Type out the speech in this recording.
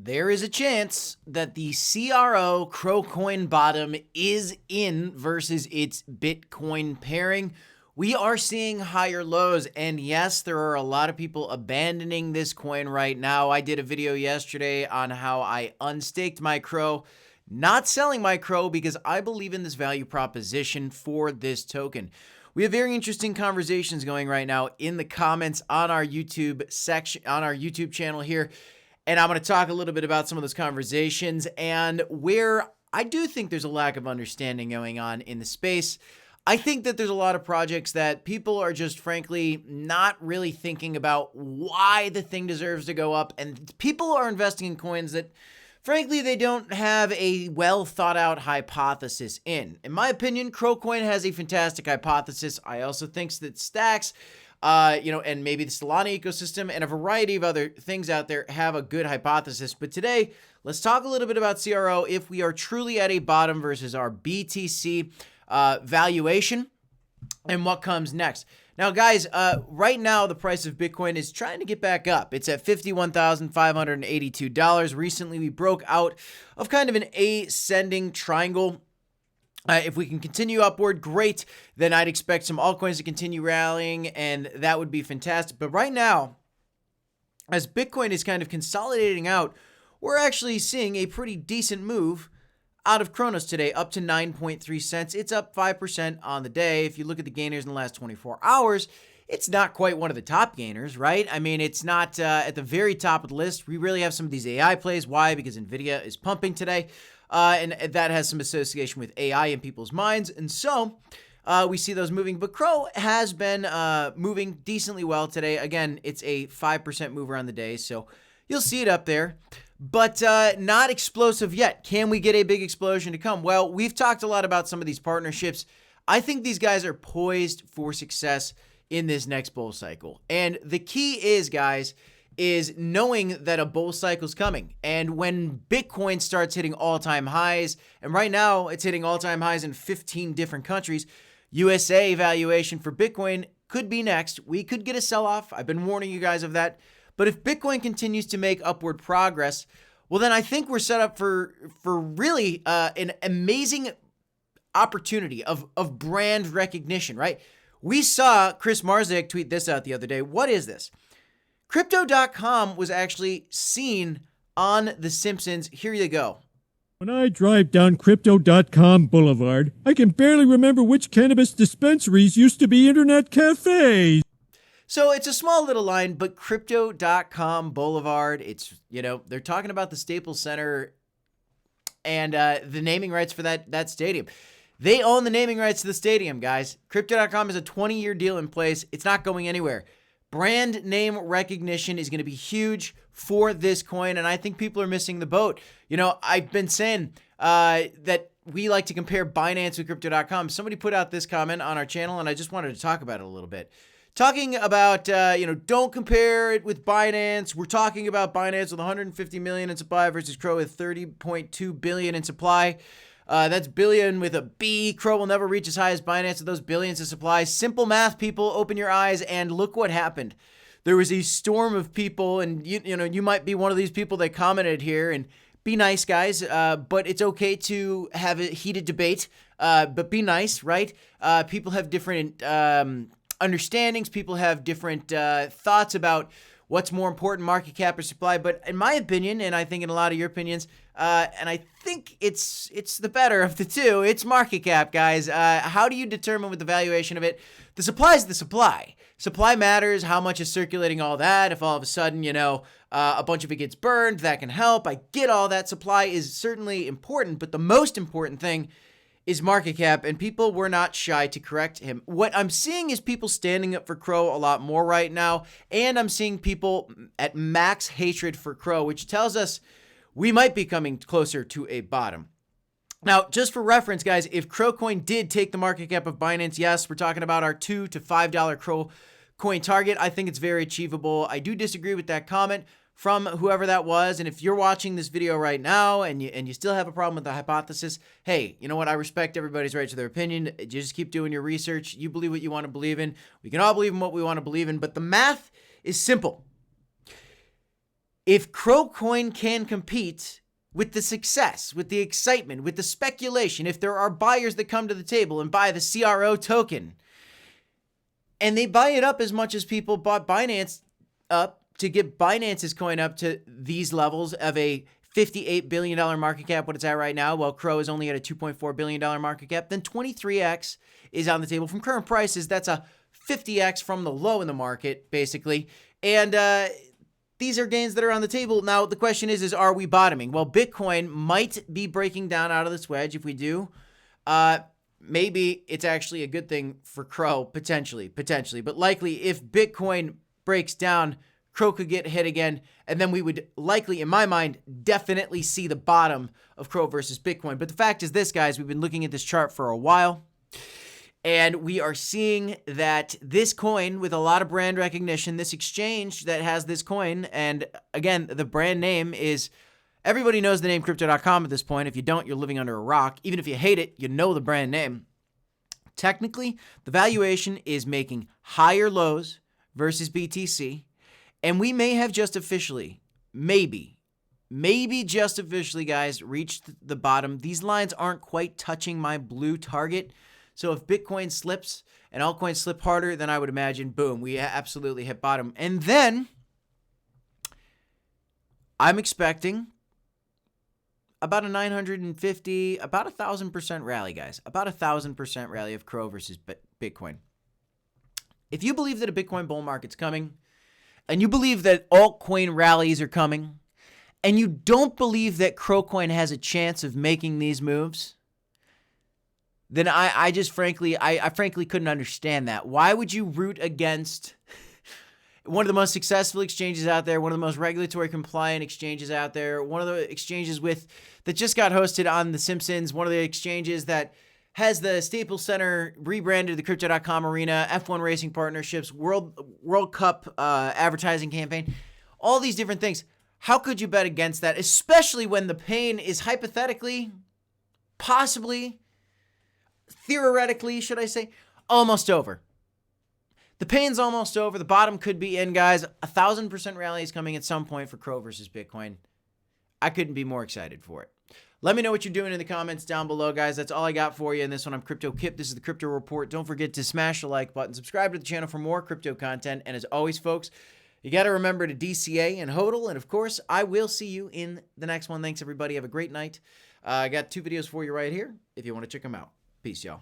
There is a chance that the CRO coin bottom is in versus its Bitcoin pairing. We are seeing higher lows, and yes, there are a lot of people abandoning this coin right now. I did a video yesterday on how I unstaked my CRO, not selling my CRO because I believe in this value proposition for this token. We have very interesting conversations going right now in the comments on our YouTube section, on our YouTube channel here. And I'm going to talk a little bit about some of those conversations and where I do think there's a lack of understanding going on in the space. I think that there's a lot of projects that people are just frankly not really thinking about why the thing deserves to go up. And people are investing in coins that frankly they don't have a well thought out hypothesis in. In my opinion, CROcoin has a fantastic hypothesis. I also think that Stacks, and maybe the Solana ecosystem and a variety of other things out there have a good hypothesis. But today, let's talk a little bit about CRO, if we are truly at a bottom versus our BTC valuation and what comes next. Now, guys, right now, the price of Bitcoin is trying to get back up. It's at $51,582. Recently, we broke out of kind of an ascending triangle. If we can continue upward, great. Then I'd expect some altcoins to continue rallying, and that would be fantastic. But right now, as Bitcoin is kind of consolidating out, we're actually seeing a pretty decent move out of Cronos today, up to 9.3 cents. It's up 5% on the day. If you look at the gainers in the last 24 hours, it's not quite one of the top gainers, right? I mean, it's not at the very top of the list. We really have some of these AI plays. Why? Because NVIDIA is pumping today. And that has some association with AI in people's minds. And so we see those moving. But CRO has been moving decently well today. Again, it's a 5% mover on the day. So you'll see it up there. But not explosive yet. Can we get a big explosion to come? Well, we've talked a lot about some of these partnerships. I think these guys are poised for success in this next bull cycle. And the key is, guys, is knowing that a bull cycle is coming. And when Bitcoin starts hitting all-time highs, and right now it's hitting all-time highs in 15 different countries, USA valuation for Bitcoin could be next. We could get a sell-off. I've been warning you guys of that. But if Bitcoin continues to make upward progress, well, then I think we're set up for really an amazing opportunity of brand recognition, right? We saw Chris Marziak tweet this out the other day. What is this? Crypto.com was actually seen on The Simpsons. Here you go. When I drive down Crypto.com Boulevard, I can barely remember which cannabis dispensaries used to be internet cafes. So it's a small little line, but Crypto.com Boulevard, it's, they're talking about the Staples Center and the naming rights for that stadium. They own the naming rights to the stadium, guys. Crypto.com is a 20-year deal in place. It's not going anywhere. Brand name recognition is going to be huge for this coin, and I think people are missing the boat. I've been saying that we like to compare Binance with Crypto.com. Somebody put out this comment on our channel, and I just wanted to talk about it a little bit. Talking about, don't compare it with Binance. We're talking about Binance with 150 million in supply versus CRO with 30.2 billion in supply. That's billion with a B. CRO will never reach as high as Binance with those billions of supply. Simple math, people. Open your eyes and look what happened. There was a storm of people, and you might be one of these people that commented here. And be nice, guys. But it's okay to have a heated debate. But be nice, right? People have different understandings. People have different thoughts about what's more important, market cap or supply. But in my opinion, and I think in a lot of your opinions, and I think it's the better of the two, it's market cap, guys. How do you determine with the valuation of it? The supply is the supply. Supply matters. How much is circulating, all that. If all of a sudden, a bunch of it gets burned, that can help. I get all that. Supply is certainly important, but the most important thing is market cap, and people were not shy to correct him. What I'm seeing is people standing up for CRO a lot more right now, and I'm seeing people at max hatred for CRO, which tells us we might be coming closer to a bottom. Now, just for reference, guys, if CROcoin did take the market cap of Binance, yes, we're talking about our $2 to $5 CROcoin target. I think it's very achievable. I do disagree with that comment from whoever that was. And if you're watching this video right now and you still have a problem with the hypothesis, hey, you know what? I respect everybody's right to their opinion. You just keep doing your research. You believe what you want to believe in. We can all believe in what we want to believe in, but the math is simple. If CRO coin can compete with the success, with the excitement, with the speculation, if there are buyers that come to the table and buy the CRO token, and they buy it up as much as people bought Binance up to get Binance's coin up to these levels of a $58 billion market cap, what it's at right now, while CRO is only at a $2.4 billion market cap, then 23x is on the table. From current prices, that's a 50x from the low in the market, basically. And these are gains that are on the table. Now, the question is are we bottoming? Well, Bitcoin might be breaking down out of this wedge. If we do, maybe it's actually a good thing for CRO, potentially. But likely, if Bitcoin breaks down, CRO could get hit again, and then we would likely, in my mind, definitely see the bottom of CRO versus Bitcoin. But the fact is this, guys, we've been looking at this chart for a while, and we are seeing that this coin with a lot of brand recognition, this exchange that has this coin, and again, the brand name is, everybody knows the name Crypto.com at this point. If you don't, you're living under a rock. Even if you hate it, you know the brand name. Technically, the valuation is making higher lows versus BTC. And we may have just officially, maybe just officially, guys, reached the bottom. These lines aren't quite touching my blue target. So if Bitcoin slips and altcoins slip harder, then I would imagine, boom, we absolutely hit bottom. And then I'm expecting about a 950, about 1,000% rally, guys. About 1,000% rally of CRO versus Bitcoin. If you believe that a Bitcoin bull market's coming, and you believe that altcoin rallies are coming, and you don't believe that CRO coin has a chance of making these moves, then I frankly couldn't understand that. Why would you root against one of the most successful exchanges out there, one of the most regulatory compliant exchanges out there, one of the exchanges that just got hosted on The Simpsons, one of the exchanges that has the Staples Center rebranded the Crypto.com arena, F1 racing partnerships, World Cup advertising campaign, all these different things. How could you bet against that, especially when the pain is hypothetically, possibly, theoretically, should I say, almost over? The pain's almost over. The bottom could be in, guys. 1,000% rally is coming at some point for CRO versus Bitcoin. I couldn't be more excited for it. Let me know what you're doing in the comments down below, guys. That's all I got for you in this one. I'm Crypto Kip. This is the Crypto Report. Don't forget to smash the like button. Subscribe to the channel for more crypto content. And as always, folks, you got to remember to DCA and HODL. And, of course, I will see you in the next one. Thanks, everybody. Have a great night. I got 2 videos for you right here if you want to check them out. Peace, y'all.